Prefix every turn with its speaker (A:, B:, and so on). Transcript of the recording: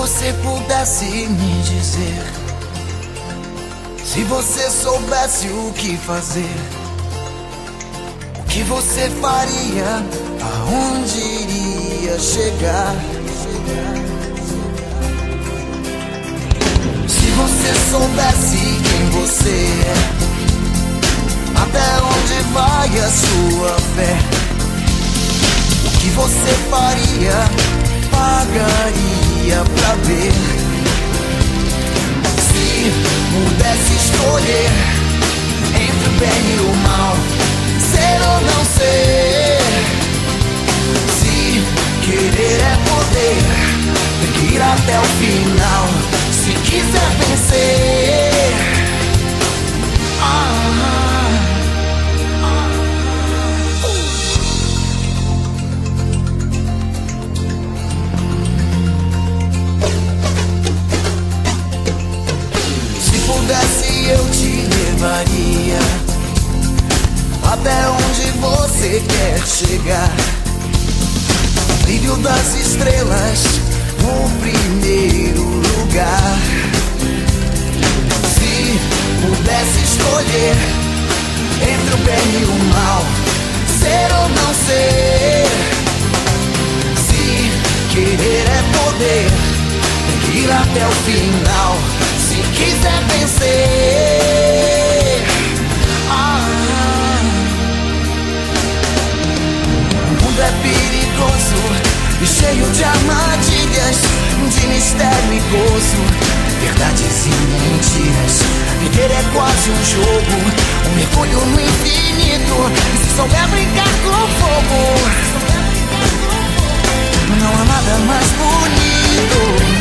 A: você pudesse me dizer, se você soubesse o que fazer, o que você faria, aonde iria chegar? Se você soubesse quem você é, até onde vai a sua fé, o que você faria, pagaria pra ver. Se pudesse escolher entre o bem e o mal, ser ou não ser, se querer é poder, tem que ir até o final, se quiser vencer. Eu te levaria até onde você quer chegar, brilho das estrelas no primeiro lugar. Se pudesse escolher entre o bem e o mal, ser ou não ser, se querer é poder, tem que ir até o final, se quiser vencer. O mundo é perigoso e cheio de armadilhas, de mistério e gozo, verdades e mentiras. Viver é quase um jogo, um mergulho no infinito, e se souber brincar com fogo, não há nada mais bonito.